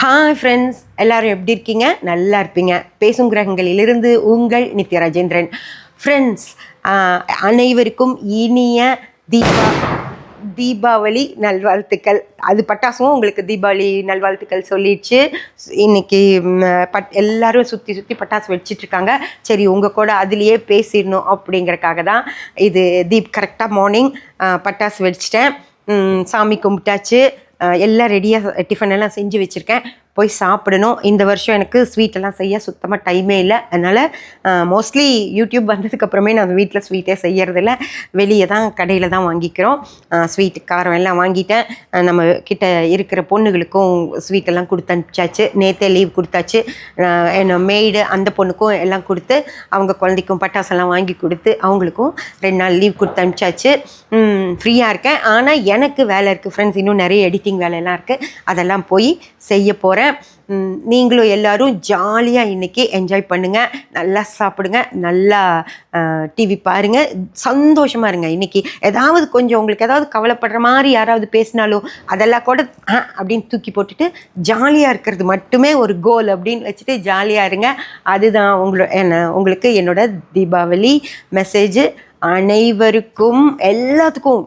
Hi friends, எல்லாரும் எப்படி இருக்கீங்க? நல்லா இருப்பீங்க. பேசும் கிரகங்களிலிருந்து உங்கள் நித்யா ராஜேந்திரன். ஃப்ரெண்ட்ஸ், அனைவருக்கும் இனிய தீபாவளி நல்வாழ்த்துக்கள். அது பட்டாசும் உங்களுக்கு தீபாவளி நல்வாழ்த்துக்கள் சொல்லிடுச்சு. இன்னைக்கு எல்லாரும் சுற்றி சுற்றி பட்டாசு வச்சிட்ருக்காங்க. சரி, உங்கள் கூட அதுலேயே பேசிடணும் அப்படிங்கிறக்காக தான் இது கரெக்டாக மார்னிங் பட்டாசு வெடிச்சிட்டேன். சாமி கும்பிட்டாச்சு. எல்லாம் ரெடியாக டிஃபன் எல்லாம் செஞ்சு வச்சுருக்கேன். போய் சாப்பிடணும். இந்த வருஷம் எனக்கு ஸ்வீட்டெல்லாம் செய்ய சுத்தமாக டைமே இல்லை. அதனால் மோஸ்ட்லி யூடியூப் வந்ததுக்கப்புறமே நான் வீட்டில் ஸ்வீட்டே செய்யறதில்ல. வெளியே தான் கடையில் தான் வாங்கிக்கிறோம். ஸ்வீட்டு காரம் எல்லாம் வாங்கிட்டேன். நம்ம கிட்ட இருக்கிற பொண்ணுகளுக்கும் ஸ்வீட்டெல்லாம் கொடுத்து அனுப்பிச்சாச்சு. நேற்றே லீவ் கொடுத்தாச்சு. என்ன மெய்டு அந்த பொண்ணுக்கும் எல்லாம் கொடுத்து, அவங்க குழந்தைக்கும் பட்டாசெல்லாம் வாங்கி கொடுத்து அவங்களுக்கும் 2 நாள் லீவ் கொடுத்து அனுப்பிச்சாச்சு. ஃப்ரீயாக இருக்கேன். ஆனால் எனக்கு வேலை இருக்குது ஃப்ரெண்ட்ஸ். இன்னும் நிறைய எடிட்டிங் வேலையெல்லாம் இருக்குது. அதெல்லாம் போய் செய்ய போகிறேன். நீங்களும் எல்லாரும் ஜாலியாக இன்றைக்கி என்ஜாய் பண்ணுங்கள். நல்லா சாப்பிடுங்க, நல்லா டிவி பாருங்கள், சந்தோஷமாக இருங்க. இன்றைக்கி ஏதாவது கொஞ்சம் உங்களுக்கு ஏதாவது கவலைப்படுற மாதிரி யாராவது பேசினாலும் அதெல்லாம் கூட அப்படின்னு தூக்கி போட்டுட்டு ஜாலியாக இருக்கிறது மட்டுமே ஒரு கோல் அப்படின்னு வச்சுட்டு ஜாலியாக இருங்க. அதுதான் உங்களுக்கு என்னோட தீபாவளி மெசேஜ். அனைவருக்கும் எல்லாத்துக்கும்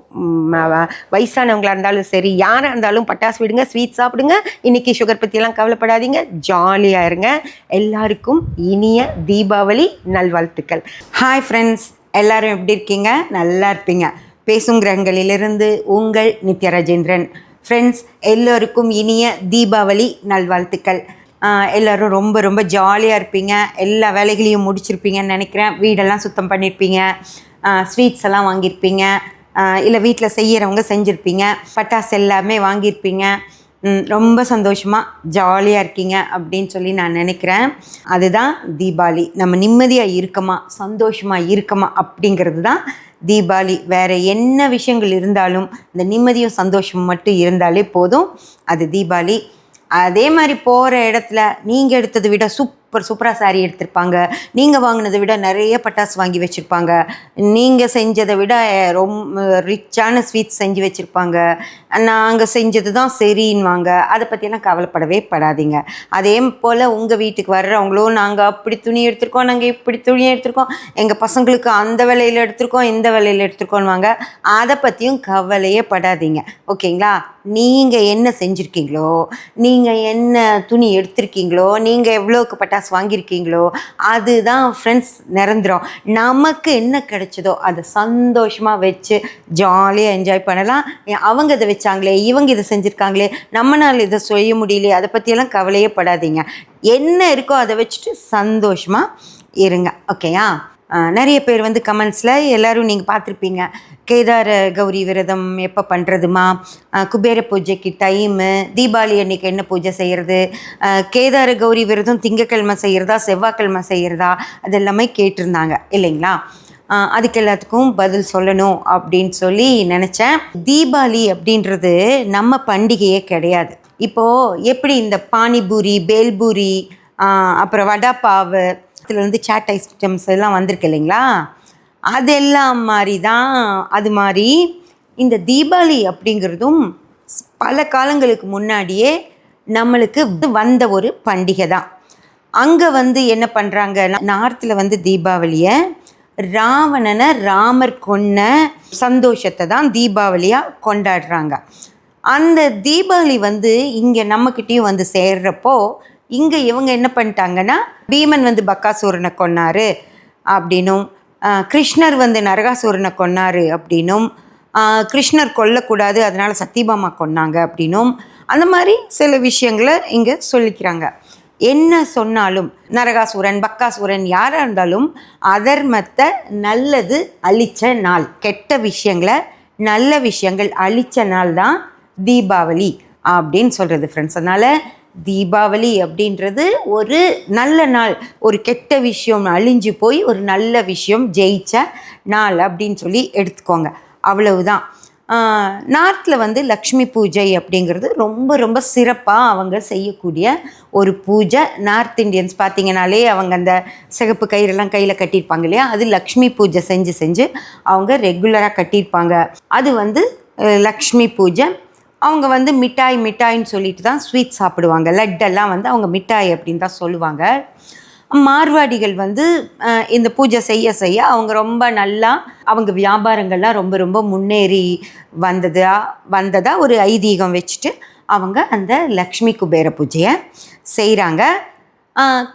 வயசானவங்களாக இருந்தாலும் சரி, யாராக இருந்தாலும் பட்டாசு விடுங்க, ஸ்வீட் சாப்பிடுங்க. இன்றைக்கி சுகர் பற்றியெல்லாம் கவலைப்படாதீங்க, ஜாலியாக இருங்க. எல்லாருக்கும் இனிய தீபாவளி நல்வாழ்த்துக்கள். ஹாய் ஃப்ரெண்ட்ஸ், எல்லோரும் எப்படி இருக்கீங்க? நல்லா இருப்பீங்க. பேசும் கிரகங்களிலிருந்து உங்கள் நித்யா ராஜேந்திரன். ஃப்ரெண்ட்ஸ், எல்லோருக்கும் இனிய தீபாவளி நல்வாழ்த்துக்கள். எல்லோரும் ரொம்ப ரொம்ப ஜாலியாக இருப்பீங்க. எல்லா வேலைகளையும் முடிச்சிருப்பீங்கன்னு நினைக்கிறேன். வீடெல்லாம் சுத்தம் பண்ணியிருப்பீங்க, ஸ்வீட்ஸ் எல்லாம் வாங்கியிருப்பீங்க, இல்லை வீட்டில் செய்கிறவங்க செஞ்சுருப்பீங்க, பட்டாசு எல்லாமே வாங்கியிருப்பீங்க. ரொம்ப சந்தோஷமாக ஜாலியாக இருக்கீங்க அப்படின்னு சொல்லி நான் நினைக்கிறேன். அதுதான் தீபாவளி. நம்ம நிம்மதியாக இருக்கமா, சந்தோஷமாக இருக்கமா அப்படிங்கிறது தான் தீபாவளி. வேறு என்ன விஷயங்கள் இருந்தாலும் இந்த நிம்மதியும் சந்தோஷமும் மட்டும் இருந்தாலே போதும், அது தீபாவளி. அதே மாதிரி போகிற இடத்துல நீங்கள் எடுத்ததை விட சூப்பராக சாரீ எடுத்திருப்பாங்க. நீங்கள் வாங்கினதை விட நிறைய பட்டாசு வாங்கி வச்சுருப்பாங்க. நீங்கள் செஞ்சதை விட ரொம்ப ரிச்சான ஸ்வீட்ஸ் செஞ்சு வச்சுருப்பாங்க. நாங்கள் செஞ்சது தான் சரின்வாங்க. அதை பற்றியெல்லாம் கவலைப்படவே படாதீங்க. அதே போல் உங்கள் வீட்டுக்கு வர்றவங்களும் நாங்கள் அப்படி துணி எடுத்திருக்கோம், நாங்கள் இப்படி துணி எடுத்திருக்கோம், எங்கள் பசங்களுக்கு அந்த விலையில் எடுத்திருக்கோம், இந்த விலையில் எடுத்திருக்கோன்னுவாங்க. அதை பற்றியும் கவலையே படாதீங்க, ஓகேங்களா? நீங்கள் என்ன செஞ்சுருக்கீங்களோ, நீங்கள் என்ன துணி எடுத்திருக்கீங்களோ, நீங்கள் எவ்வளோக்கு பட்டாசு வாங்கியிருக்கீங்களோ அதுதான் ஃப்ரெண்ட்ஸ் நிரந்தரம். நமக்கு என்ன கிடைச்சதோ அதை சந்தோஷமாக வச்சு ஜாலியாக என்ஜாய் பண்ணலாம். அவங்க இதை வச்சாங்களே, இவங்க இதை செஞ்சுருக்காங்களே, நம்மளால் இதை செய்ய முடியலையே, அதை பற்றியெல்லாம் கவலையே படாதீங்க. என்ன இருக்கோ அதை வச்சுட்டு சந்தோஷமாக இருங்க, ஓகேயா? நிறைய பேர் கமெண்ட்ஸில் எல்லோரும் நீங்கள் பார்த்துருப்பீங்க, கேதார கௌரி விரதம் எப்போ பண்ணுறதுமா, குபேர பூஜைக்கு டைமு, தீபாவளி அன்றைக்கி என்ன பூஜை செய்கிறது, கேதார கௌரி விரதம் திங்கக்கிழமை செய்கிறதா செவ்வாய்க்கிழமை செய்கிறதா, அதெல்லாமே கேட்டிருந்தாங்க இல்லைங்களா? அதுக்கு எல்லாத்துக்கும் பதில் சொல்லணும் அப்படின்னு சொல்லி நினச்சேன். தீபாவளி அப்படின்றது நம்ம பண்டிகையே கிடையாது. இப்போது எப்படி இந்த பானிபூரி, பேல்பூரி, அப்புறம் வடாப்பாவு, இதில் சாட் ஐட்டம்ஸ் எல்லாம் வந்திருக்கு இல்லைங்களா? அதெல்லாம் மாதிரி தான். அது மாதிரி இந்த தீபாவளி அப்படிங்கிறதும் பல காலங்களுக்கு முன்னாடியே நம்மளுக்கு வந்த ஒரு பண்டிகை தான். அங்கே என்ன பண்ணுறாங்க, நார்த்தில் தீபாவளியை ராவணனை ராமர் கொன்ன சந்தோஷத்தை தான் தீபாவளியாக கொண்டாடுறாங்க. அந்த தீபாவளி இங்கே நம்மக்கிட்டேயும் சேர்றப்போ இங்கே இவங்க என்ன பண்ணிட்டாங்கன்னா, பீமன் பக்காசூரனை கொன்னார் அப்படின்னும், கிருஷ்ணர் நரகாசூரனை கொன்னார் அப்படின்னும், கிருஷ்ணர் கொல்லக்கூடாது அதனால் சத்தியபாமா கொன்னாங்க அப்படின்னும், அந்த மாதிரி சில விஷயங்களை இங்கே சொல்லிக்கிறாங்க. என்ன சொன்னாலும் நரகாசூரன், பக்காசூரன் யாராக இருந்தாலும் அதர்மத்தை நல்லது அழித்த நாள், கெட்ட விஷயங்களை நல்ல விஷயங்கள் அழித்த நாள் தான் தீபாவளி அப்படின்னு சொல்கிறது ஃப்ரெண்ட்ஸ். அதனால் தீபாவளி அப்படின்றது ஒரு நல்ல நாள், ஒரு கெட்ட விஷயம் அழிஞ்சு போய் ஒரு நல்ல விஷயம் ஜெயிச்ச நாள் அப்படின்னு சொல்லி எடுத்துக்கோங்க, அவ்வளவுதான். நார்த்தில் லக்ஷ்மி பூஜை அப்படிங்கிறது ரொம்ப ரொம்ப சிறப்பாக அவங்க செய்யக்கூடிய ஒரு பூஜை. நார்த் இண்டியன்ஸ் பார்த்திங்கனாலே அவங்க அந்த சிகப்பு கயிறெல்லாம் கையில் கட்டியிருப்பாங்க இல்லையா, அது லக்ஷ்மி பூஜை செஞ்சு அவங்க ரெகுலராக கட்டியிருப்பாங்க. அது லக்ஷ்மி பூஜை. அவங்க வந்து மிட்டாய்ன்னு சொல்லிட்டு தான் ஸ்வீட் சாப்பிடுவாங்க. லட்டெல்லாம் வந்து அவங்க மிட்டாய் அப்படின்னு தான் சொல்லுவாங்க. மார்வாடிகள் வந்து இந்த பூஜை செய்ய அவங்க ரொம்ப நல்லா அவங்க வியாபாரங்கள்லாம் ரொம்ப ரொம்ப முன்னேறி வந்ததா ஒரு ஐதீகம் வச்சுட்டு அவங்க அந்த லக்ஷ்மி குபேர பூஜையை செய்கிறாங்க.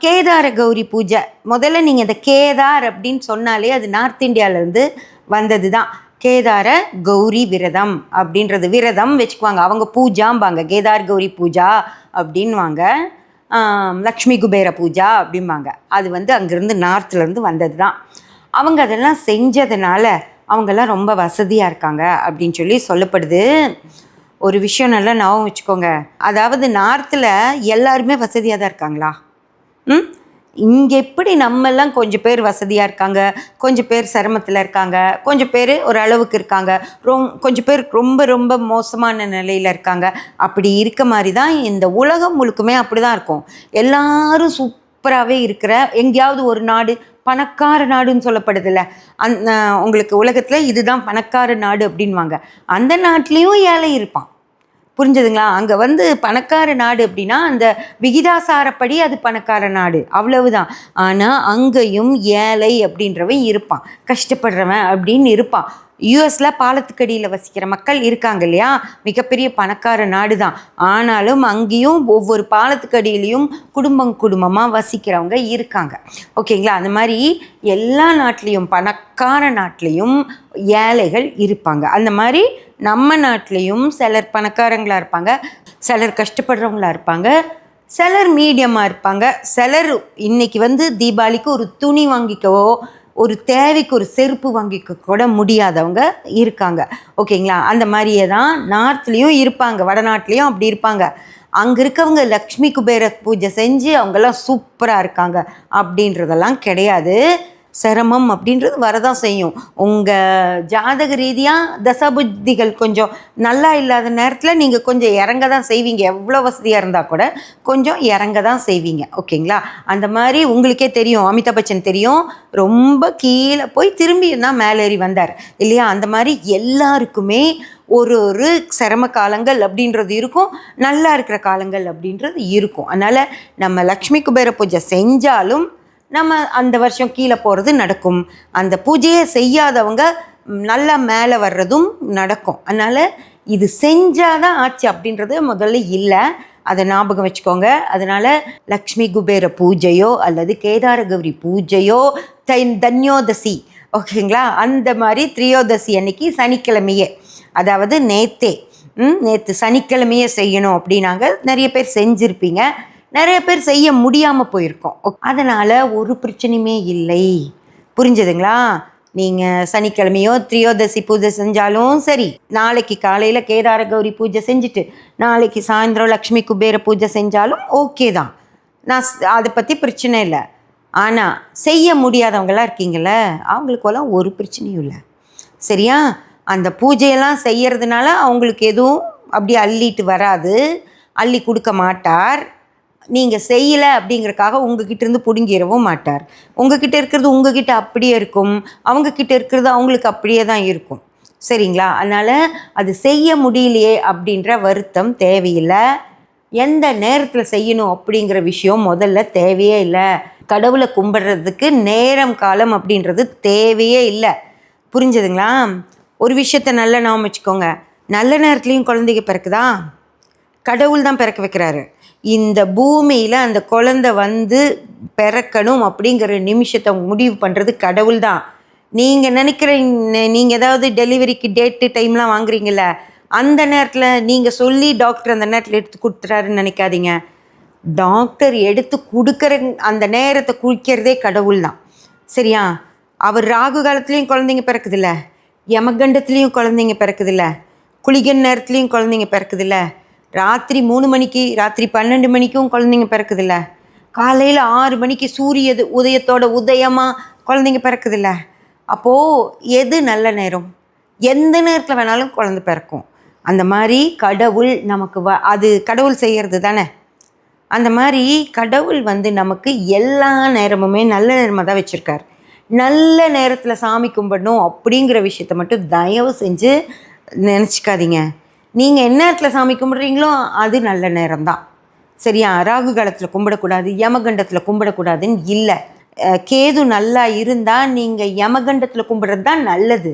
கேதார கௌரி பூஜை முதல்ல நீங்கள் இந்த கேதார் அப்படின்னு சொன்னாலே அது நார்த் இந்தியாவிலேருந்து வந்தது தான். கேதார கௌரி விரதம் அப்படின்றது விரதம் வச்சுக்குவாங்க. அவங்க பூஜாம்பாங்க, கேதார் கௌரி பூஜா அப்படின்வாங்க, லக்ஷ்மி குபேர பூஜா அப்படிம்பாங்க. அது வந்து அங்கேருந்து நார்த்துலேருந்து வந்தது தான். அவங்க அதெல்லாம் செஞ்சதுனால அவங்கெல்லாம் ரொம்ப வசதியாக இருக்காங்க அப்படின்னு சொல்லி சொல்லப்படுது. ஒரு விஷயம் நல்லா ஞாபகம் வச்சுக்கோங்க, அதாவது நார்த்தில் எல்லாருமே வசதியாக தான் இருக்காங்களா? இங்கே எப்படி நம்மெல்லாம் கொஞ்சம் பேர் வசதியாக இருக்காங்க, கொஞ்சம் பேர் சிரமத்தில் இருக்காங்க, கொஞ்சம் பேர் ஒரு அளவுக்கு இருக்காங்க, கொஞ்சம் பேர் ரொம்ப ரொம்ப மோசமான நிலையில் இருக்காங்க. அப்படி இருக்க மாதிரி தான் இந்த உலகம் முழுக்குமே அப்படி தான் இருக்கும். எல்லாரும் சூப்பராகவே இருக்கிற எங்கேயாவது ஒரு நாடு பணக்கார நாடுன்னு சொல்லப்படுதில்ல, உங்களுக்கு உலகத்தில் இதுதான் பணக்கார நாடு அப்படின்வாங்க. அந்த நாட்டிலையும் ஏழை இருப்பான். புரிஞ்சதுங்களா? அங்கே வந்து பணக்கார நாடு அப்படின்னா அந்த விகிதாசாரப்படி அது பணக்கார நாடு, அவ்வளவுதான். ஆனால் அங்கேயும் ஏழை அப்படின்றவன் இருப்பான், கஷ்டப்படுறவன் அப்படின்னு இருப்பான். யூஎஸில் பாலத்துக்கடியில் வசிக்கிற மக்கள் இருக்காங்க இல்லையா, மிகப்பெரிய பணக்கார நாடு தான். ஆனாலும் அங்கேயும் ஒவ்வொரு பாலத்துக்கடியிலையும் குடும்பமாக வசிக்கிறவங்க இருக்காங்க. ஓகேங்களா? அந்த மாதிரி எல்லா நாட்டிலையும் பணக்கார நாட்டிலையும் ஏழைகள் இருப்பாங்க. அந்த மாதிரி நம்ம நாட்டிலையும் சிலர் பணக்காரங்களாக இருப்பாங்க, சிலர் கஷ்டப்படுறவங்களாக இருப்பாங்க, சிலர் மீடியமாக இருப்பாங்க, சிலர் இன்றைக்கி வந்து தீபாவளிக்கு ஒரு துணி வாங்கிக்கவோ ஒரு தேவைக்கு ஒரு செருப்பு வாங்கிக்க கூட முடியாதவங்க இருக்காங்க. ஓகேங்களா? அந்த மாதிரியே தான் நார்த்லேயும் இருப்பாங்க, வடநாட்டிலையும் அப்படி இருப்பாங்க. அங்கே இருக்கவங்க லக்ஷ்மி குபேர பூஜை செஞ்சு அவங்கெல்லாம் சூப்பராக இருக்காங்க அப்படின்றதெல்லாம் கிடையாது. சிரமம் அப்படின்றது வரதான் செய்யும். உங்கள் ஜாதக ரீதியாக தசாபுத்திகள் கொஞ்சம் நல்லா இல்லாத நேரத்தில் நீங்கள் கொஞ்சம் இறங்க தான் செய்வீங்க. எவ்வளோ வசதியாக இருந்தால் கூட கொஞ்சம் இறங்க தான் செய்வீங்க. ஓகேங்களா? அந்த மாதிரி உங்களுக்கே தெரியும், அமிதாப் பச்சன் தெரியும், ரொம்ப கீழே போய் திரும்பியும் தான் மேலேறி வந்தார் இல்லையா? அந்த மாதிரி எல்லாருக்குமே ஒரு சிரம காலங்கள் அப்படின்றது இருக்கும், நல்லா இருக்கிற காலங்கள் அப்படின்றது இருக்கும். அதனால் நம்ம லக்ஷ்மி குபேர பூஜை செஞ்சாலும் நம்ம அந்த வருஷம் கீழே போகிறது நடக்கும். அந்த பூஜையை செய்யாதவங்க நல்லா மேலே வர்றதும் நடக்கும். அதனால் இது செஞ்சாதான் ஆச்சு அப்படின்றது முதல்ல இல்லை, அதை ஞாபகம் வச்சுக்கோங்க. அதனால் லக்ஷ்மி குபேர பூஜையோ அல்லது கேதார கௌரி பூஜையோ தன்யோதசி, ஓகேங்களா, அந்த மாதிரி திரியோதசி அன்னைக்கு சனிக்கிழமையே, அதாவது நேற்று சனிக்கிழமையே செய்யணும் அப்படின்னாங்க. நிறைய பேர் செஞ்சுருப்பீங்க, நிறைய பேர் செய்ய முடியாமல் போயிருக்கோம். அதனால் ஒரு பிரச்சனையுமே இல்லை. புரிஞ்சதுங்களா? நீங்கள் சனிக்கிழமையோ திரியோதசி பூஜை செஞ்சாலும் சரி, நாளைக்கு காலையில் கேதார கௌரி பூஜை செஞ்சுட்டு நாளைக்கு சாயந்தரம் லக்ஷ்மி குபேர பூஜை செஞ்சாலும் ஓகே தான். நான் அதை பற்றி பிரச்சனை இல்லை. ஆனால் செய்ய முடியாதவங்களாம் இருக்கீங்கள, அவங்களுக்கெல்லாம் ஒரு பிரச்சனையும் இல்லை. சரியா? அந்த பூஜையெல்லாம் செய்யறதுனால அவங்களுக்கு எதுவும் அப்படி அள்ளிட்டு வராது, அள்ளி கொடுக்க மாட்டார். நீங்கள் செய்யலை அப்படிங்கிறக்காக உங்ககிட்ட இருந்து பிடுங்கிடவும் மாட்டார். உங்ககிட்ட இருக்கிறது உங்ககிட்ட அப்படியே இருக்கும், அவங்கக்கிட்ட இருக்கிறது அவங்களுக்கு அப்படியே தான் இருக்கும். சரிங்களா? அதனால் அது செய்ய முடியலையே அப்படின்ற வருத்தம் தேவையில்லை. எந்த நேரத்தில் செய்யணும் அப்படிங்கிற விஷயம் முதல்ல தேவையே இல்லை. கடவுளை கும்பிட்றதுக்கு நேரம் காலம் அப்படின்றது தேவையே இல்லை. புரிஞ்சதுங்களா? ஒரு விஷயத்த நல்லா ஞாபகம் வச்சுக்கோங்க, நல்ல நேரத்துலையும் குழந்தைங்க பிறக்குதா? கடவுள் தான் பிறக்க வைக்கிறாரு. இந்த பூமியில் அந்த குழந்தை வந்து பிறக்கணும் அப்படிங்கிற நிமிஷத்தை முடிவு பண்ணுறது கடவுள் தான். நீங்கள் நினைக்கிற நீங்கள் ஏதாவது டெலிவரிக்கு டேட்டு டைம்லாம் வாங்குறீங்கள, அந்த நேரத்தில் நீங்கள் சொல்லி டாக்டர் அந்த நேரத்தில் எடுத்து கொடுத்துறாருன்னு நினைக்காதீங்க. டாக்டர் எடுத்து கொடுக்குற அந்த நேரத்தை குறிக்கிறதே கடவுள் தான். சரியா? அவர் ராகு காலத்துலேயும் குழந்தைங்க பிறக்குதில்ல, யமகண்டத்துலேயும் குழந்தைங்க பிறக்குதில்ல, குளிகன் நேரத்துலேயும் குழந்தைங்க பிறக்குதில்ல, ராத்திரி 3 மணிக்கு ராத்திரி 12 மணிக்கும் குழந்தைங்க பிறக்குதில்ல, காலையில் 6 மணிக்கு சூரிய உதயத்தோட உதயமாக குழந்தைங்க பிறக்குதில்ல. அப்போது எது நல்ல நேரம்? எந்த நேரத்தில் வேணாலும் குழந்தை பிறக்கும். அந்த மாதிரி கடவுள் நமக்கு அது கடவுள் செய்கிறது தானே. அந்த மாதிரி கடவுள் வந்து நமக்கு எல்லா நேரமுமே நல்ல நேரமாக தான் வச்சுருக்கார். நல்ல நேரத்தில் சாமி கும்பிடணும் அப்படிங்கிற விஷயத்த மட்டும் தயவு செஞ்சு நினச்சிக்காதீங்க. நீங்கள் என்ன நேரத்தில் சாமி கும்பிட்றீங்களோ அது நல்ல நேரம்தான். சரியா? ராகு காலத்தில் கும்பிடக்கூடாது, யமகண்டத்தில் கும்பிடக்கூடாதுன்னு இல்லை. கேது நல்லா இருந்தால் நீங்கள் யமகண்டத்தில் கும்பிட்றது தான் நல்லது.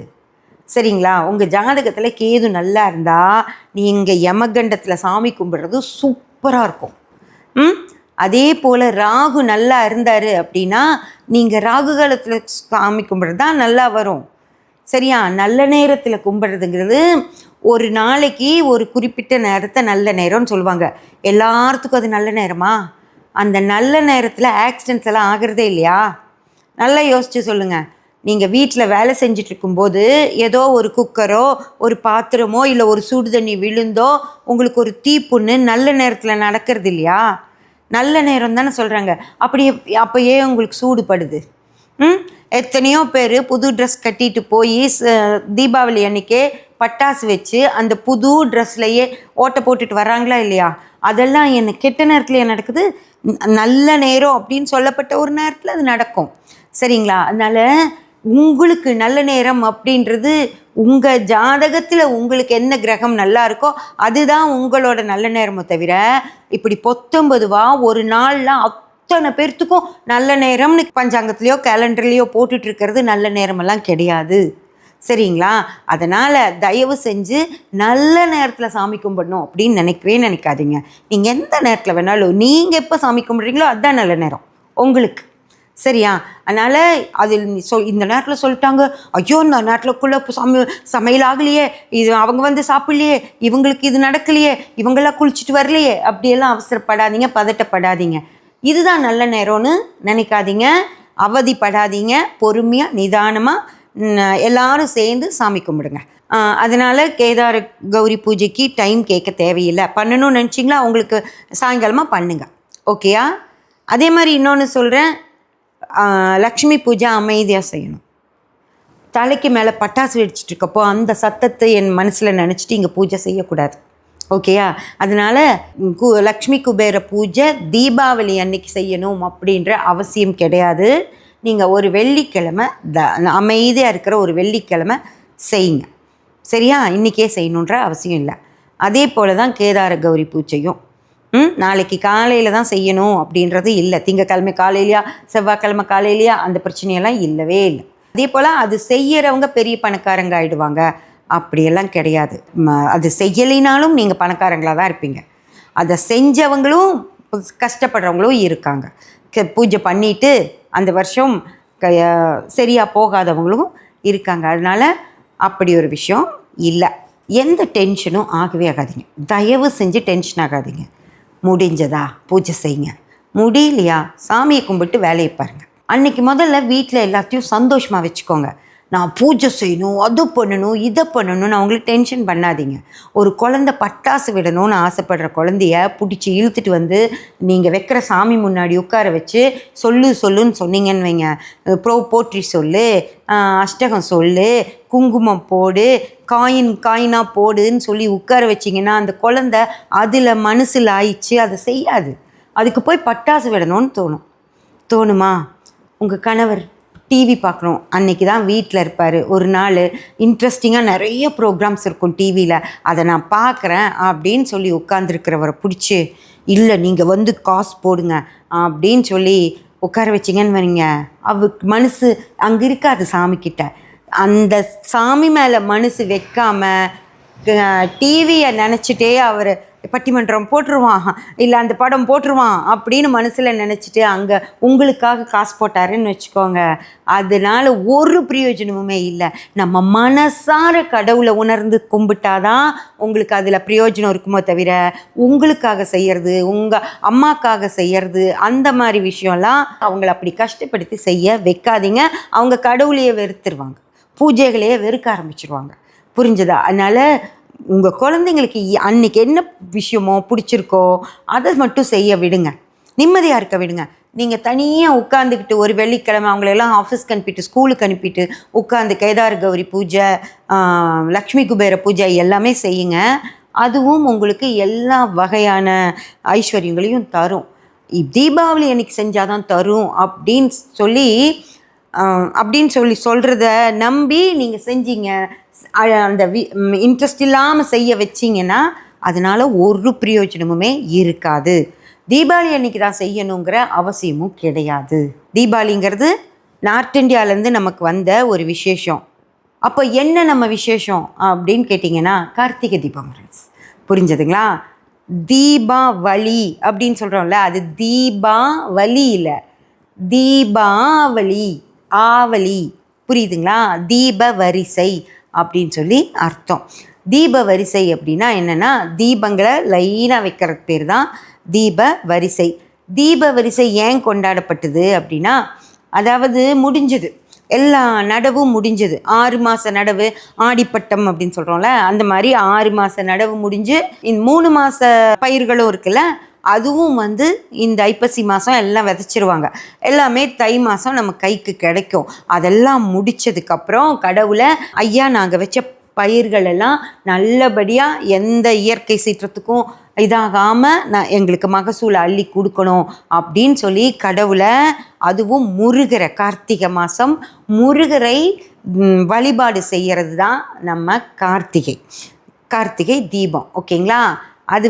சரிங்களா? உங்கள் ஜாதகத்தில் கேது நல்லா இருந்தால் நீங்கள் யமகண்டத்தில் சாமி கும்பிட்றது சூப்பராக இருக்கும். அதே போல் ராகு நல்லா இருந்தார் அப்படின்னா நீங்கள் ராகு காலத்தில் சாமி கும்பிட்றது தான் நல்லா வரும். சரியா? நல்ல நேரத்தில் கும்பிட்றதுங்கிறது ஒரு நாளைக்கு ஒரு குறிப்பிட்ட நேரத்தை நல்ல நேரம்னு சொல்லுவாங்க. எல்லாத்துக்கும் அது நல்ல நேரமா? அந்த நல்ல நேரத்தில் ஆக்சிடென்ட்ஸ் எல்லாம் ஆகிறதே இல்லையா? நல்லா யோசித்து சொல்லுங்கள். நீங்கள் வீட்டில் வேலை செஞ்சிட்ருக்கும்போது ஏதோ ஒரு குக்கரோ ஒரு பாத்திரமோ இல்லை ஒரு சுடு தண்ணி விழுந்தோ உங்களுக்கு ஒரு தீப்புண்ணு நல்ல நேரத்தில் நடக்கிறது இல்லையா? நல்ல நேரம் தானே சொல்கிறாங்க. அப்போ ஏன் உங்களுக்கு சூடுபடுது? எத்தனையோ பேர் புது ட்ரெஸ் கட்டிட்டு போய் தீபாவளி அன்றைக்கே பட்டாசு வச்சு அந்த புது ட்ரெஸ்லையே ஓட்டை போட்டுட்டு வராங்களா இல்லையா? அதெல்லாம் என்ன கெட்ட நேரத்தில் நடக்குது? நல்ல நேரம் அப்படின்னு சொல்லப்பட்ட ஒரு நேரத்தில் அது நடக்கும். சரிங்களா? அதனால் உங்களுக்கு நல்ல நேரம் அப்படின்றது உங்கள் ஜாதகத்தில் உங்களுக்கு என்ன கிரகம் நல்லா இருக்கோ அதுதான் உங்களோட நல்ல நேரமோ தவிர இப்படி 19 ஒரு நாளில் அத்தனை பேர்த்துக்கும் நல்ல நேரம்னு பஞ்சாங்கத்துலேயோ கேலண்டர்லேயோ போட்டுட்டு இருக்கிறது நல்ல நேரமெல்லாம் கிடையாது. சரிங்களா? அதனால் தயவு செஞ்சு நல்ல நேரத்தில் சாமி கும்பிடணும் அப்படின்னு நினைக்காதீங்க. நீங்கள் எந்த நேரத்தில் வேணாலும் நீங்கள் எப்போ சாமி கும்பிட்றீங்களோ அதுதான் நல்ல நேரம் உங்களுக்கு. சரியா? அதனால் அதில் இந்த நேரத்தில் சொல்லிட்டாங்க, ஐயோ இந்த நேரத்துலக்குள்ளே சமையல் ஆகலையே, இது அவங்க சாப்பிட்லையே, இவங்களுக்கு இது நடக்கலையே, இவங்களாம் குளிச்சுட்டு வரலையே, அப்படியெல்லாம் அவசரப்படாதீங்க, பதட்டப்படாதீங்க. இதுதான் நல்ல நேரம்னு நினைக்காதீங்க, அவதிப்படாதீங்க. பொறுமையாக நிதானமாக எல்லாரும் சேர்ந்து சாமி கும்பிடுங்க. அதனால் கேதார கௌரி பூஜைக்கு டைம் கேட்க தேவையில்லை. பண்ணணும்னு நினச்சிங்களா உங்களுக்கு சாயங்காலமாக பண்ணுங்க. ஓகேயா? அதே மாதிரி இன்னொன்று சொல்கிறேன், லக்ஷ்மி பூஜை அமைதியாக செய்யணும். தலைக்கு மேலே பட்டாசு வெடிச்சிட்ருக்கப்போ அந்த சத்தத்தை என் மனசில் நினச்சிட்டு இங்கே பூஜை செய்யக்கூடாது. ஓகேயா? அதனால் லக்ஷ்மி குபேர பூஜை தீபாவளி அன்னைக்கு செய்யணும் அப்படின்ற அவசியம் கிடையாது. நீங்கள் ஒரு வெள்ளிக்கிழமை அமைதியாக இருக்கிற ஒரு வெள்ளிக்கிழமை செய்யுங்க. சரியா? இன்றைக்கே செய்யணுன்ற அவசியம் இல்லை. அதே போல் தான் கேதார கௌரி பூஜையும் நாளைக்கு காலையில் தான் செய்யணும் அப்படின்றது இல்லை. திங்கக்கிழமை காலையிலையா செவ்வாய்க்கிழமை காலையிலையா அந்த பிரச்சனையெல்லாம் இல்லவே இல்லை. அதே போல் அது செய்கிறவங்க பெரிய பணக்காரங்க ஆகிடுவாங்க அப்படியெல்லாம் கிடையாது. அது செய்யலைனாலும் நீங்கள் பணக்காரங்களாக தான் இருப்பீங்க. அதை செஞ்சவங்களும் கஷ்டப்படுறவங்களும் இருக்காங்க. பூஜை பண்ணிவிட்டு அந்த வருஷம் சரியாக போகாதவங்களும் இருக்காங்க. அதனால் அப்படி ஒரு விஷயம் இல்லை. எந்த டென்ஷனும் ஆகவே ஆகாதீங்க. தயவு செஞ்சு டென்ஷன் ஆகாதீங்க. முடிஞ்சதா பூஜை செய்யுங்க, முடியலையா சாமியை கும்பிட்டு வேலையை பாருங்கள். அன்றைக்கி முதல்ல வீட்டில் எல்லாத்தையும் சந்தோஷமாக வச்சுக்கோங்க. நான் பூஜை செய்யணும், அது பண்ணணும், இதை பண்ணணும்னு அவங்களுக்கு டென்ஷன் பண்ணாதீங்க. ஒரு குழந்தை பட்டாசு விடணும்னு ஆசைப்படுற குழந்தைய பிடிச்சி இழுத்துட்டு வந்து நீங்கள் வைக்கிற சாமி முன்னாடி உட்கார வச்சு சொல்லுன்னு சொன்னீங்கன்னு வைங்க, போற்றி சொல்லு, அஷ்டகம் சொல்லு, குங்குமம் போடு, காயினாக போடுன்னு சொல்லி உட்கார வச்சிங்கன்னா அந்த குழந்தை அதில் மனசில் ஆயிடுச்சு, அதை செய்யாது. அதுக்கு போய் பட்டாசு விடணும்னு தோணுமா? உங்கள் கணவர் டிவி பார்க்கணும், அன்றைக்கி தான் வீட்டில் இருப்பார். ஒரு நாள் இன்ட்ரெஸ்டிங்காக நிறைய ப்ரோக்ராம்ஸ் இருக்கும் டிவியில், அதை நான் பார்க்குறேன் அப்படின்னு சொல்லி உட்காந்துருக்கிறவரை பிடிச்சி இல்லை நீங்கள் காசு போடுங்க அப்படின்னு சொல்லி உட்கார வச்சிங்கன்னு வரீங்க, அவருக்கு மனசு அங்கே இருக்காது சாமிக்கிட்ட. அந்த சாமி மேலே மனசு வைக்காமல் டிவியை நினச்சிட்டே அவர் பட்டிமன்றம் போட்டுருவான், இல்லை அந்த படம் போட்டுருவான் அப்படின்னு மனசில் நினச்சிட்டு அங்கே உங்களுக்காக காசு போட்டாருன்னு வச்சுக்கோங்க. அதனால் ஒரு பிரயோஜனமுமே இல்லை. நம்ம மனசார கடவுளை உணர்ந்து கும்பிட்டாதான் உங்களுக்கு அதில் பிரயோஜனம் இருக்குமோ தவிர உங்களுக்காக செய்கிறது, உங்கள் அம்மாக்காக செய்கிறது, அந்த மாதிரி விஷயம்லாம் அவங்கள அப்படி கஷ்டப்படுத்தி செய்ய வைக்காதீங்க. அவங்க கடவுளையே வெறுத்துருவாங்க, பூஜைகளையே வெறுக்க ஆரம்பிச்சிருவாங்க. புரிஞ்சுதா? அதனால் உங்கள் குழந்தைங்களுக்கு அன்றைக்கி என்ன விஷயமோ பிடிச்சிருக்கோ அதை மட்டும் செய்ய விடுங்க, நிம்மதியாக இருக்க விடுங்க. நீங்கள் தனியாக உட்காந்துக்கிட்டு ஒரு வெள்ளிக்கிழமை அவங்களெல்லாம் ஆஃபீஸ்க்கு அனுப்பிட்டு ஸ்கூலுக்கு அனுப்பிட்டு உட்காந்து கேதார கௌரி பூஜை, லக்ஷ்மி குபேர பூஜை எல்லாமே செய்யுங்க. அதுவும் உங்களுக்கு எல்லா வகையான ஐஸ்வர்யங்களையும் தரும். தீபாவளி அன்றைக்கி செஞ்சால் தான் தரும் அப்படின்னு சொல்லி அப்படின்னு சொல்கிறத நம்பி நீங்கள் செஞ்சீங்க, அந்த இன்ட்ரெஸ்ட் இல்லாமல் செய்ய வச்சிங்கன்னா அதனால் ஒரு பிரயோஜனமுமே இருக்காது. தீபாவளி அன்றைக்கி தான் செய்யணுங்கிற அவசியமும் கிடையாது. தீபாவளிங்கிறது நார்த் இந்தியாவிலேருந்து நமக்கு வந்த ஒரு விசேஷம். அப்போ என்ன நம்ம விசேஷம் அப்படின்னு கேட்டிங்கன்னா கார்த்திகை தீபம் ஃப்ரெண்ட்ஸ். புரிஞ்சதுங்களா? தீபாவளி அப்படின்னு சொல்கிறோம்ல, அது தீபாவளி இல்லை, தீபாவளி. ஆவலி, புரியுதுங்களா? தீப வரிசை அப்படின்னு சொல்லி அர்த்தம். தீப வரிசை அப்படின்னா என்னென்னா தீபங்களை லைனாக வைக்கிறது பேர் தான் தீப வரிசை. தீப வரிசை ஏன் கொண்டாடப்பட்டது அப்படின்னா, அதாவது முடிஞ்சது, எல்லா நடவும் முடிஞ்சது. 6 மாத நடவு, ஆடிப்பட்டம் அப்படின்னு சொல்கிறோம்ல, அந்த மாதிரி 6 மாத நடவு முடிஞ்சு இந்த 3 மாத பயிர்களும் இருக்குல்ல, அதுவும் இந்த ஐப்பசி மாதம் எல்லாம் விதைச்சிருவாங்க. எல்லாமே தை மாதம் நம்ம கைக்கு கிடைக்கும். அதெல்லாம் முடித்ததுக்கப்புறம் கடவுளை, ஐயா நாங்கள் வச்ச பயிர்கள் எல்லாம் நல்லபடியாக எந்த இயற்கை சீற்றத்துக்கும் இதாகாமல் எங்களுக்கு மகசூலை அள்ளி கொடுக்கணும் அப்படின்னு சொல்லி கடவுளை, அதுவும் முருகரை, கார்த்திகை மாதம் முருகரை வழிபாடு செய்கிறது தான் நம்ம கார்த்திகை தீபம். ஓகேங்களா? அது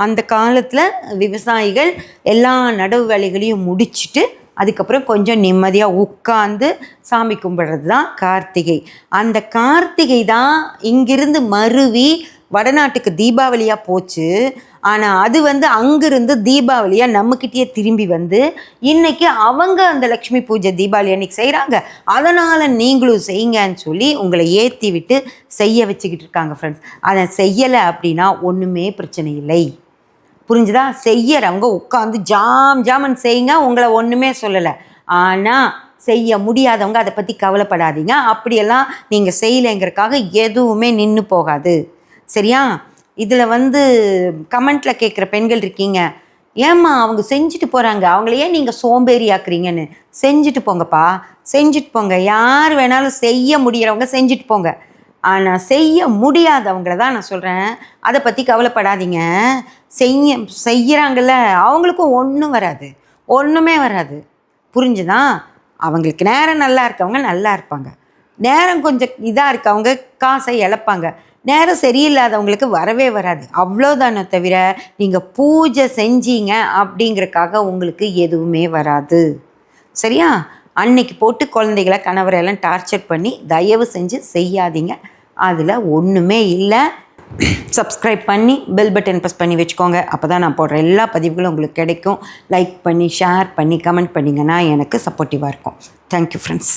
அந்த காலத்தில் விவசாயிகள் எல்லா நடவு வேலைகளையும் முடிச்சுட்டு அதுக்கப்புறம் கொஞ்சம் நிம்மதியாக உட்காந்து சாமி கும்பிட்றது தான் கார்த்திகை. அந்த கார்த்திகை தான் இங்கிருந்து மருவி வடநாட்டுக்கு தீபாவளியாக போச்சு. ஆனால் அது அங்கிருந்து தீபாவளியாக நம்மக்கிட்டேயே திரும்பி இன்றைக்கி அவங்க அந்த லக்ஷ்மி பூஜை தீபாவளி அன்றைக்கி செய்கிறாங்க. அதனால் நீங்களும் செய்யுங்கன்னு சொல்லி உங்களை ஏற்றி விட்டு செய்ய வச்சுக்கிட்டு இருக்காங்க ஃப்ரெண்ட்ஸ். அதை செய்யலை அப்படின்னா ஒன்றுமே பிரச்சனை இல்லை. புரிஞ்சுதா? செய்யறவங்க உட்காந்து ஜாமன் செய்யுங்க, உங்களை ஒன்றுமே சொல்லலை. ஆனால் செய்ய முடியாதவங்க அதை பற்றி கவலைப்படாதீங்க. அப்படியெல்லாம் நீங்கள் செய்யலைங்கிறதுக்காக எதுவுமே நின்று போகாது. சரியா? இதில் கமெண்ட்டில் கேட்குற பெண்கள் இருக்கீங்க, ஏம்மா அவங்க செஞ்சுட்டு போகிறாங்க, அவங்கள ஏன் நீங்கள் சோம்பேறி ஆக்குறீங்கன்னு. செஞ்சுட்டு போங்கப்பா, செஞ்சுட்டு போங்க. யார் வேணாலும் செய்ய முடிகிறவங்க செஞ்சுட்டு போங்க. ஆனால் செய்ய முடியாதவங்கள தான் நான் சொல்கிறேன், அதை பற்றி கவலைப்படாதீங்க. செய்கிறாங்கல்ல, அவங்களுக்கும் ஒன்றுமே வராது. புரிஞ்சுதா? அவங்களுக்கு நேரம் நல்லா இருக்கவங்க நல்லா இருப்பாங்க, நேரம் கொஞ்சம் இதாக இருக்கவங்க காசை இழப்பாங்க, நேரம் சரியில்லாதவங்களுக்கு வரவே வராது. அவ்வளோதானே தவிர நீங்கள் பூஜை செஞ்சீங்க அப்படிங்கிறக்காக உங்களுக்கு எதுவுமே வராது. சரியா? அன்னைக்கு போட்டு குழந்தைகளை, கணவரெல்லாம் டார்ச்சர் பண்ணி தயவு செஞ்சு செய்யாதீங்க. அதில் ஒன்றுமே இல்லை. சப்ஸ்கிரைப் பண்ணி பெல் பட்டன் ப்ரெஸ் பண்ணி வச்சுக்கோங்க. அப்போ தான் நான் போடுற எல்லா பதிவுகளும் உங்களுக்கு கிடைக்கும். லைக் பண்ணி, ஷேர் பண்ணி, கமெண்ட் பண்ணிங்கன்னா எனக்கு சப்போர்ட்டிவாக இருக்கும். Thank you friends.